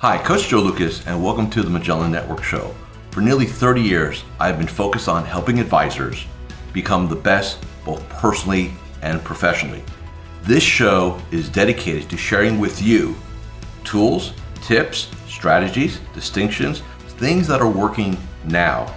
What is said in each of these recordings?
Hi, Coach Joe Lucas, and welcome to the Magellan Network Show. For nearly 30 years, I've been focused on helping advisors become the best both personally and professionally. This show is dedicated to sharing with you tools, tips, strategies, distinctions, things that are working now.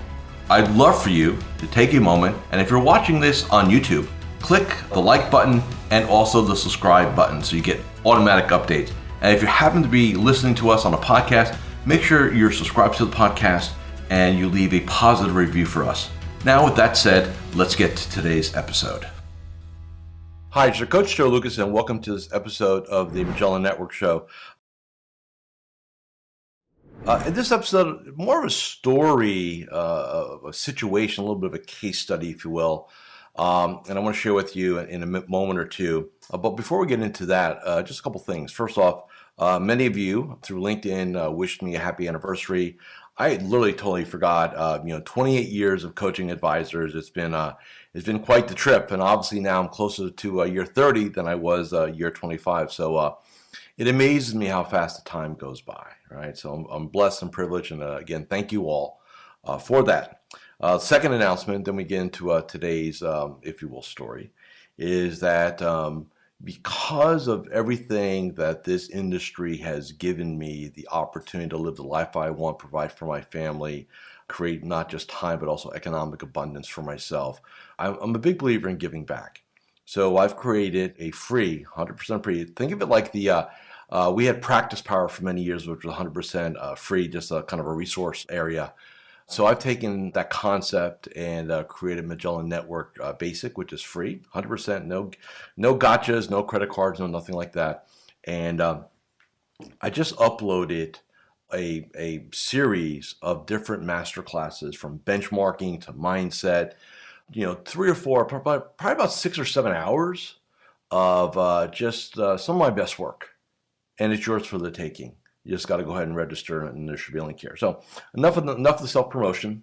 I'd love for you to take a moment, and if you're watching this on YouTube, click the like button and also the subscribe button so you get automatic updates. And if you happen to be listening to us on a podcast, make sure you're subscribed to the podcast and you leave a positive review for us. Now, with that said, let's get to today's episode. Hi, it's your Coach Joe Lucas, and welcome to this episode of the Magellan Network Show. In this episode, more of a story, a situation, a little bit of a case study, if you will. And I want to share with you in a moment or two. But before we get into that, just a couple things. First off, many of you through LinkedIn wished me a happy anniversary. I literally totally forgot. 28 years of coaching advisors. It's been quite the trip, and obviously now I'm closer to year 30 than I was year 25. So it amazes me how fast the time goes by. Right. So I'm blessed and privileged, and again, thank you all for that. Second announcement, then we get into today's, if you will, story, is that because of everything that this industry has given me the opportunity to live the life I want, provide for my family, create not just time, but also economic abundance for myself, I'm a big believer in giving back. So I've created a free, 100% free, think of it like we had Practice Power for many years, which was 100% free, just a kind of a resource area. So I've taken that concept and created Magellan Network Basic, which is free, 100%, no gotchas, no credit cards, no nothing like that. And I just uploaded a series of different master classes from benchmarking to mindset, 3 or 4, probably about 6 or 7 hours of just some of my best work. And it's yours for the taking. You just got to go ahead and register, and there should be a link here. So enough of the self-promotion.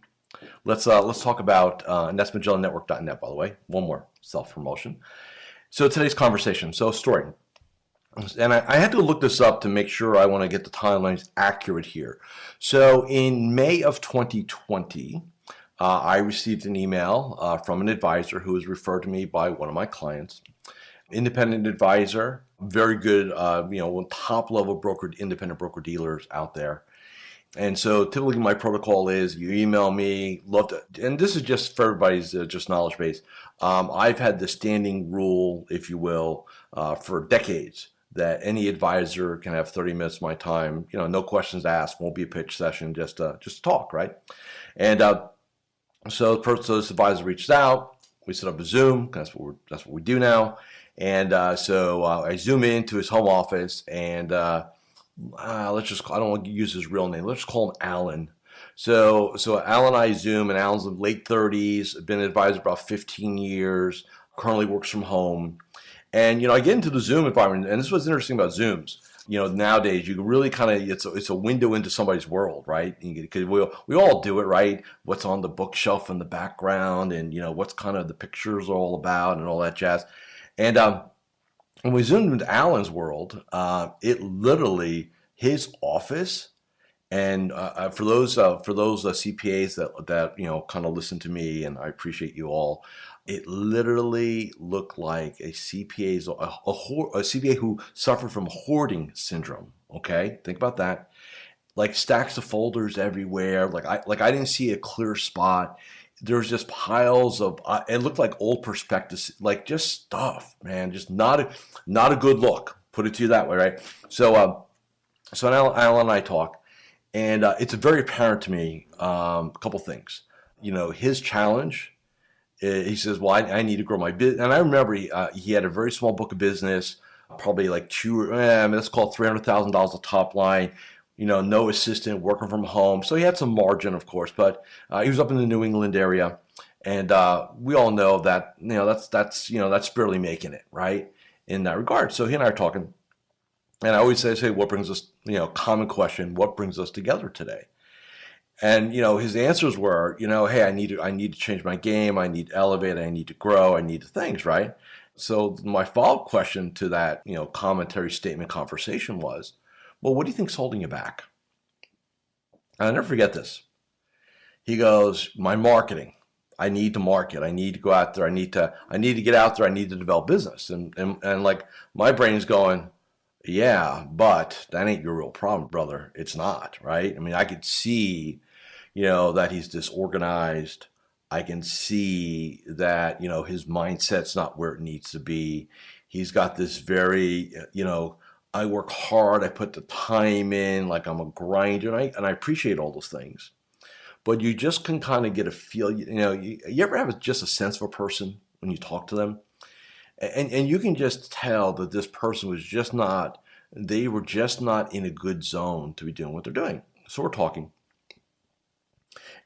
Let's talk about, and that's MagellanNetwork.net, by the way. One more self-promotion. So today's conversation, story. And I had to look this up to make sure I want to get the timelines accurate here. So in May of 2020, I received an email from an advisor who was referred to me by one of my clients. Independent advisor, very good, top level independent broker dealers out there. And so typically my protocol is you email me, and this is just for everybody's just knowledge base. I've had the standing rule, if you will, for decades that any advisor can have 30 minutes of my time, no questions asked, won't be a pitch session, just talk, right? And so this advisor reached out, we set up a Zoom, that's what we do now. And so I zoom into his home office, and I don't want to use his real name. Let's just call him Alan. So Alan and I zoom, and Alan's in late 30s, been an advisor about 15 years, currently works from home. And, I get into the Zoom environment, and this is what's interesting about Zooms. Nowadays you can really kind of, it's a window into somebody's world, right? Because we all do it, right? What's on the bookshelf in the background, and, what's kind of the pictures are all about and all that jazz. And when we zoomed into Alan's world, it literally, his office, and for those CPAs that kind of listen to me, and I appreciate you all, it literally looked like a CPA who suffered from hoarding syndrome. Okay, think about that. Like stacks of folders everywhere. Like I didn't see a clear spot. There's just piles of, it looked like old prospectus, like just stuff, man, just not a good look, put it to you that way, right? So now Alan and I talk, and it's very apparent to me a couple things. His challenge, he says, well, I need to grow my business. And I remember he had a very small book of business, probably like let's call it $300,000 of top line. No assistant, working from home. So he had some margin, of course, but he was up in the New England area. And we all know that, that's barely making it, right, in that regard. So he and I are talking. And I always say, what brings us, common question, what brings us together today? And, his answers were, hey, I need to change my game. I need to elevate. I need to grow. I need things, right? So my follow-up question to that, commentary statement conversation was, well, what do you think's holding you back? And I'll never forget this. He goes, my marketing. I need to market. I need to go out there. I need to get out there. I need to develop business. And like my brain's going, yeah, but that ain't your real problem, brother. It's not, right? I mean, I could see, that he's disorganized. I can see that, his mindset's not where it needs to be. He's got this very, I work hard. I put the time in, like I'm a grinder, and I appreciate all those things. But you just can kind of get a feel, you ever have just a sense of a person when you talk to them? And you can just tell that this person was just not, they were just not in a good zone to be doing what they're doing. So we're talking.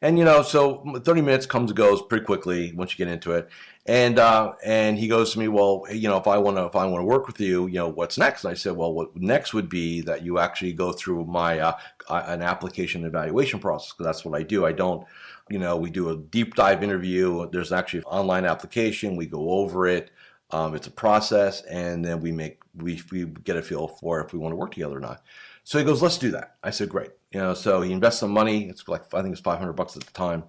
And, so 30 minutes comes and goes pretty quickly once you get into it. And he goes to me, well, if I want to work with you, what's next? And I said, well, what next would be that you actually go through my, an application evaluation process, because that's what I do. I don't, we do a deep dive interview. There's actually an online application. We go over it. It's a process, and then we get a feel for if we want to work together or not. So he goes, let's do that. I said, great. So he invests some money. It's like, I think it's $500 at the time.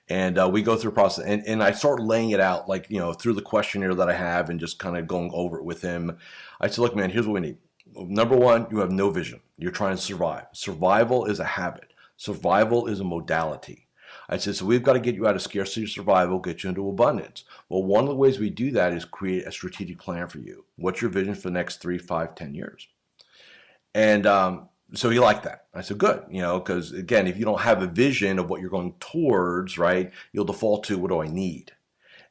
And we go through a process, and I start laying it out, like, through the questionnaire that I have, and just kind of going over it with him. I said, look, man, here's what we need. Number one, you have no vision. You're trying to survive. Survival is a habit. Survival is a modality. I said, so we've got to get you out of scarcity survival, get you into abundance. Well, one of the ways we do that is create a strategic plan for you. What's your vision for the next 3, 5, 10 years? And so he liked that. I said, good, because again, if you don't have a vision of what you're going towards, right, you'll default to, what do I need?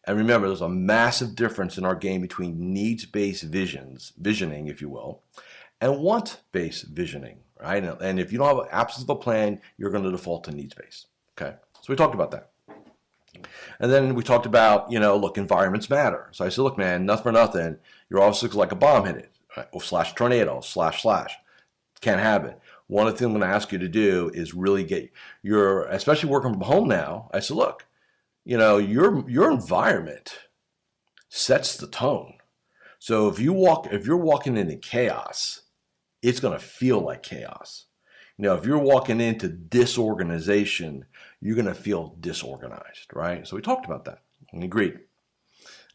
And remember, there's a massive difference in our game between needs-based visioning, if you will, and want-based visioning, right? And if you don't have an absence of a plan, you're going to default to needs-based, okay? So we talked about that. And then we talked about, look, environments matter. So I said, look, man, nothing for nothing. Your office looks like a bomb hit it, right? Or / tornado, / Can't have it. One of the things I'm going to ask you to do is really get especially working from home now. I said, look, your environment sets the tone. So if you're walking into chaos, it's going to feel like chaos. If you're walking into disorganization, you're going to feel disorganized, right? So we talked about that and agreed.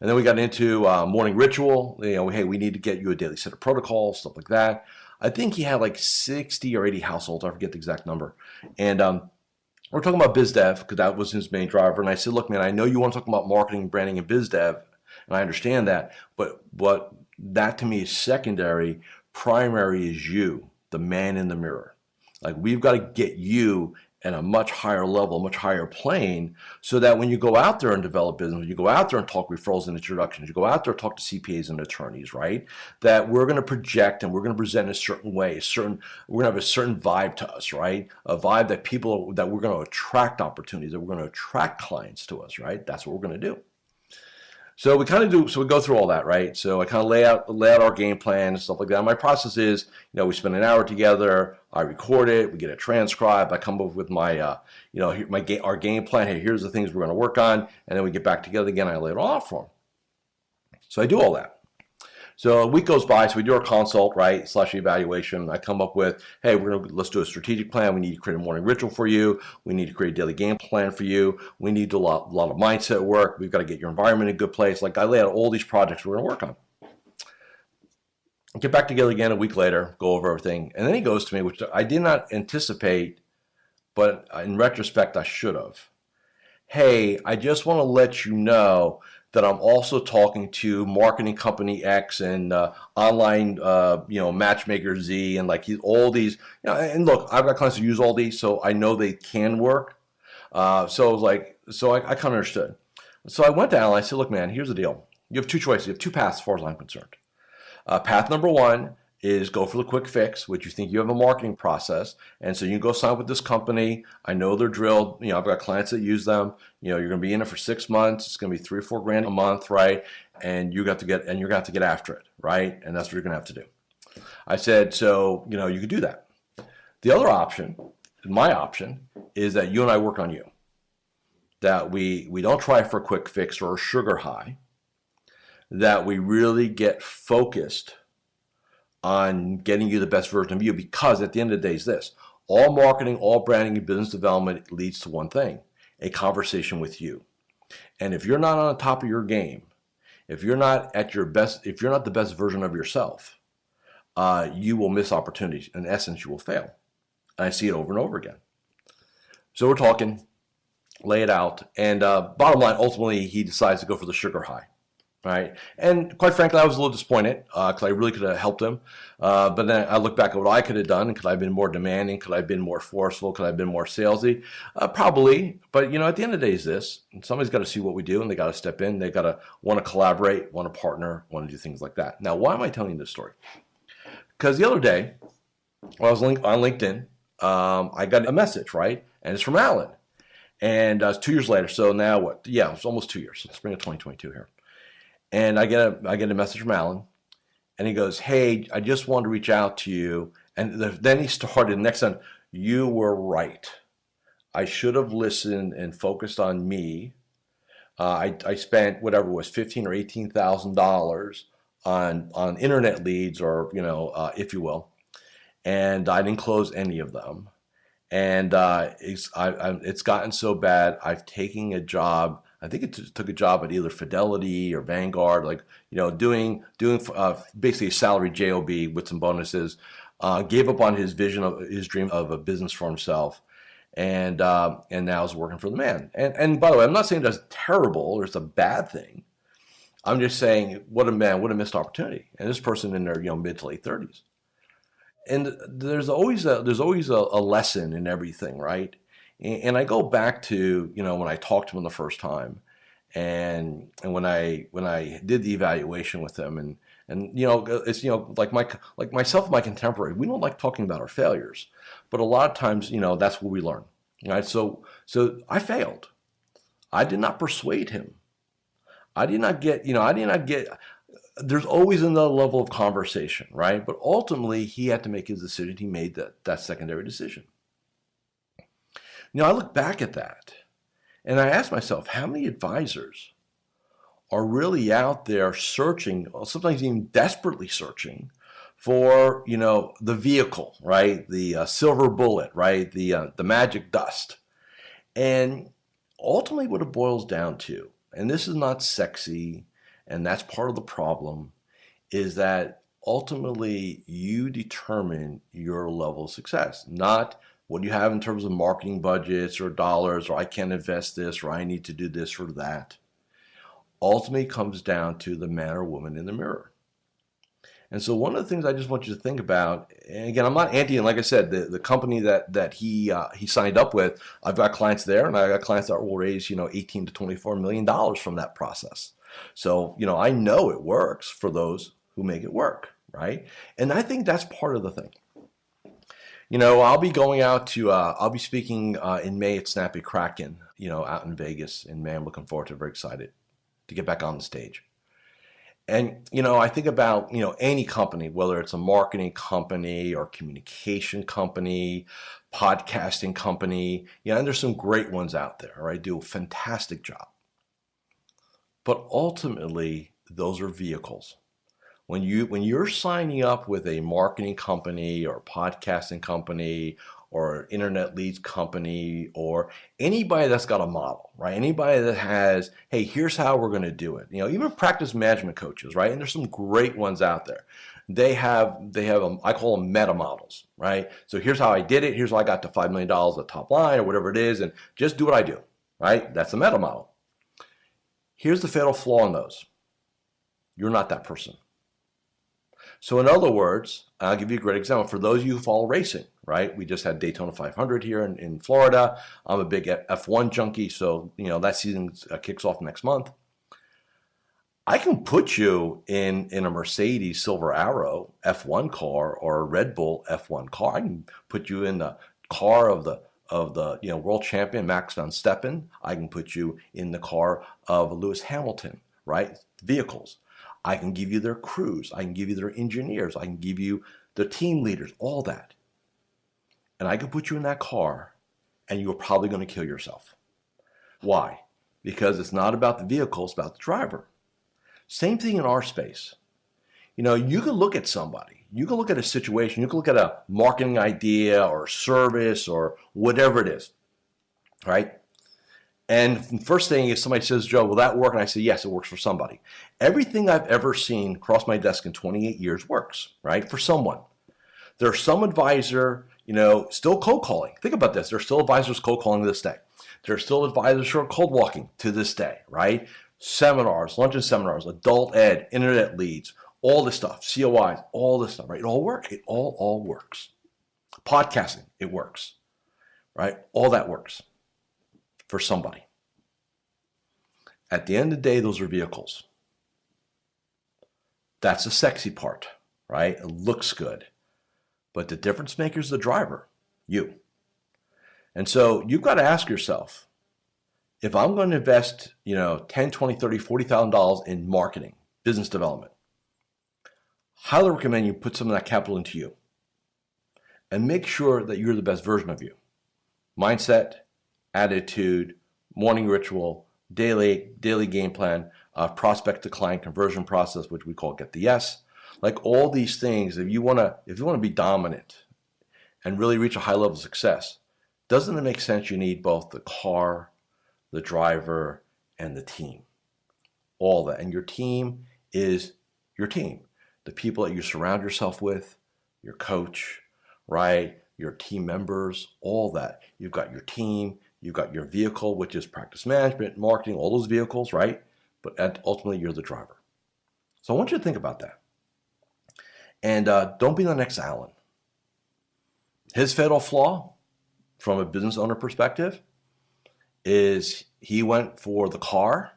And then we got into morning ritual. Hey, we need to get you a daily set of protocols, stuff like that. I think he had like 60 or 80 households. I forget the exact number. And we're talking about biz dev, because that was his main driver. And I said, look, man, I know you want to talk about marketing, branding, and biz dev, and I understand that. But that to me is secondary. Primary is you, the man in the mirror. Like, we've got to get you at a much higher level, much higher plane, so that when you go out there and develop business, when you go out there and talk referrals and introductions, you go out there and talk to CPAs and attorneys, right? That we're going to project and we're going to present in a certain way, we're going to have a certain vibe to us, right? A vibe that we're going to attract opportunities, that we're going to attract clients to us, right? That's what we're going to do. So we go through all that, right? So I kind of lay out our game plan and stuff like that. My process is, we spend an hour together, I record it, we get it transcribed, I come up with my, our game plan. Hey, here's the things we're going to work on, and then we get back together again. I lay it all out for them. So I do all that. So a week goes by, so we do our consult, right, / evaluation. I come up with, hey, let's do a strategic plan. We need to create a morning ritual for you. We need to create a daily game plan for you. We need to do a lot of mindset work. We've got to get your environment in a good place. Like, I lay out all these projects we're going to work on. Get back together again a week later, go over everything. And then he goes to me, which I did not anticipate, but in retrospect, I should have. Hey, I just want to let you know that I'm also talking to marketing company X and online, matchmaker Z, and like all these. And look, I've got clients who use all these, so I know they can work. I kind of understood. So I went down and I said, look, man, here's the deal. You have two choices. You have two paths as far as I'm concerned. Path number one is go for the quick fix, which you think you have a marketing process. And so you can go sign up with this company. I know they're drilled. I've got clients that use them. You're going to be in it for 6 months. It's going to be $3 or $4 grand a month, right? And you're going to have to get after it, right? And that's what you're going to have to do. I said, so, you could do that. The other option, my option, is that you and I work on you. That we don't try for a quick fix or a sugar high. That we really get focused on getting you the best version of you, because at the end of the day is this: All marketing, all branding, and business development leads to one thing: a conversation with you. And if you're not on the top of your game, if you're not at your best, if you're not the best version of yourself, you will miss opportunities. In essence, you will fail. And I see it over and over again. So we're talking, lay it out, and bottom line, ultimately, he decides to go for the sugar high, right? And quite frankly, I was a little disappointed because I really could have helped him. But then I look back at what I could have done, and could I have been more demanding? Could I have been more forceful? Could I have been more salesy? Probably. But, at the end of the day is this: somebody's got to see what we do, and they got to step in. They got to want to collaborate, want to partner, want to do things like that. Now, why am I telling you this story? Because the other day, when I was on LinkedIn, I got a message, right? And it's from Alan. And it's 2 years later. So now what? Yeah, it's almost 2 years. It's spring of 2022 here. And I get a message from Alan. And he goes, "Hey, I just wanted to reach out to you." And then he started, next time, "You were right. I should have listened and focused on me. I spent whatever it was, $15,000 or $18,000 on internet leads, or if you will, and I didn't close any of them. And it's gotten so bad. I've taken a job. I think it took a job at either Fidelity or Vanguard, doing basically a salary job with some bonuses. Gave up on his vision of his dream of a business for himself, and now is working for the man. And by the way, I'm not saying that's terrible or it's a bad thing. I'm just saying, what a missed opportunity. And this person in their mid to late 30s. And there's always a lesson in everything, right? And I go back to when I talked to him the first time, and when I did the evaluation with him, and it's like myself and my contemporary, we don't like talking about our failures, but a lot of times that's what we learn, right? So I failed. I did not persuade him. I did not get. There's always another level of conversation, right? But ultimately, he had to make his decision. He made that secondary decision. I look back at that, and I ask myself, how many advisors are really out there searching, sometimes even desperately searching, for the vehicle, right? The silver bullet, right? The magic dust, and ultimately, what it boils down to, and this is not sexy, and that's part of the problem, is that ultimately you determine your level of success, not what you have in terms of marketing budgets or dollars, or I can't invest this, or I need to do this or that. Ultimately, it comes down to the man or woman in the mirror. And so one of the things I just want you to think about, and again, I'm not anti, and like I said, the company that he signed up with, I've got clients there, and I got clients that will raise $18 to $24 million from that process. So I know it works for those who make it work, right? And I think that's part of the thing. I'll be going out to I'll be speaking in May at Snappy Kraken, out in Vegas in May. I'm looking forward to it, very excited to get back on the stage. And, I think about, any company, whether it's a marketing company or communication company, podcasting company, and there's some great ones out there, right? Do a fantastic job. But ultimately, those are vehicles. When you're signing up with a marketing company or podcasting company or internet leads company or anybody that's got a model, right? Anybody that has, hey, here's how we're going to do it. Even practice management coaches, right? And there's some great ones out there. They have I call them meta models, right? So here's how I did it. Here's how I got to $5 million at top line or whatever it is, and just do what I do, right? That's a meta model. Here's the fatal flaw in those. You're not that person. So in other words, I'll give you a great example. For those of you who follow racing, right? We just had Daytona 500 here in Florida. I'm a big F1 junkie, so that season kicks off next month. I can put you in a Mercedes Silver Arrow F1 car or a Red Bull F1 car. I can put you in the car of the world champion Max Verstappen. I can put you in the car of Lewis Hamilton, right? Vehicles. I can give you their crews. I can give you their engineers. I can give you the team leaders, all that. And I can put you in that car, and you're probably going to kill yourself. Why? Because it's not about the vehicle, it's about the driver. Same thing in our space. You can look at somebody, you can look at a situation, you can look at a marketing idea or service or whatever it is, right? And first thing is somebody says, Joe, will that work? And I say, yes, it works for somebody. Everything I've ever seen cross my desk in 28 years works, right? For someone. There's some advisor, still cold calling. Think about this. There's still advisors cold calling to this day. There's still advisors who are cold walking to this day, right? Seminars, luncheon seminars, adult ed, internet leads, all this stuff, COIs, all this stuff, right? It all works. It all works. Podcasting, it works, right? All that works for somebody. At the end of the day, those are vehicles. That's the sexy part, right? It looks good. But the difference maker is the driver, you. And so you've got to ask yourself, if I'm going to invest, $10, $20, $30, $40,000 in marketing, business development, highly recommend you put some of that capital into you and make sure that you're the best version of you. Mindset, attitude, morning ritual, daily game plan, prospect to client conversion process, which we call Get the Yes. Like all these things, if you want to be dominant and really reach a high level of success, doesn't it make sense you need both the car, the driver, and the team? All that. And your team is your team. The people that you surround yourself with, your coach, right? Your team members, all that. You've got your team, you've got your vehicle, which is practice management, marketing, all those vehicles, right? But ultimately, you're the driver. So I want you to think about that. And don't be the next Allen. His fatal flaw, from a business owner perspective, is he went for the car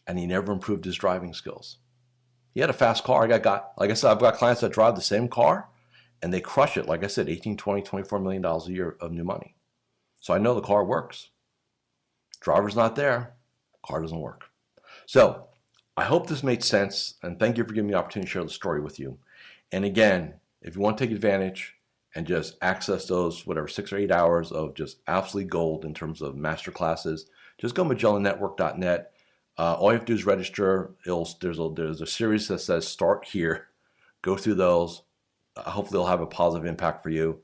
and he never improved his driving skills. He had a fast car. Like I said, I've got clients that drive the same car and they crush it. Like I said, 18, 20, $24 million a year of new money. So I know the car works. Driver's not there. Car doesn't work. So I hope this made sense. And thank you for giving me the opportunity to share the story with you. And again, if you want to take advantage and just access those, 6 or 8 hours of just absolutely gold in terms of master classes, just go MagellanNetwork.net. All you have to do is register. There's a series that says start here. Go through those. Hopefully they'll have a positive impact for you.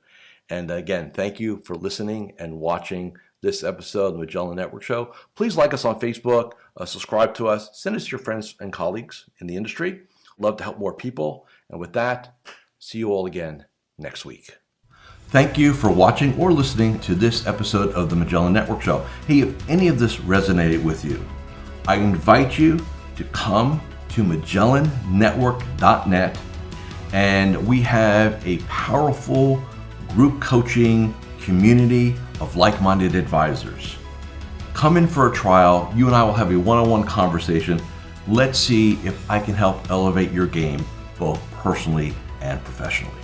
And again, thank you for listening and watching this episode of the Magellan Network Show. Please like us on Facebook, subscribe to us, send us to your friends and colleagues in the industry. Love to help more people. And with that, see you all again next week. Thank you for watching or listening to this episode of the Magellan Network Show. Hey, if any of this resonated with you, I invite you to come to MagellanNetwork.net, and we have a powerful group coaching community of like-minded advisors. Come in for a trial. You and I will have a one-on-one conversation. Let's see if I can help elevate your game, both personally and professionally.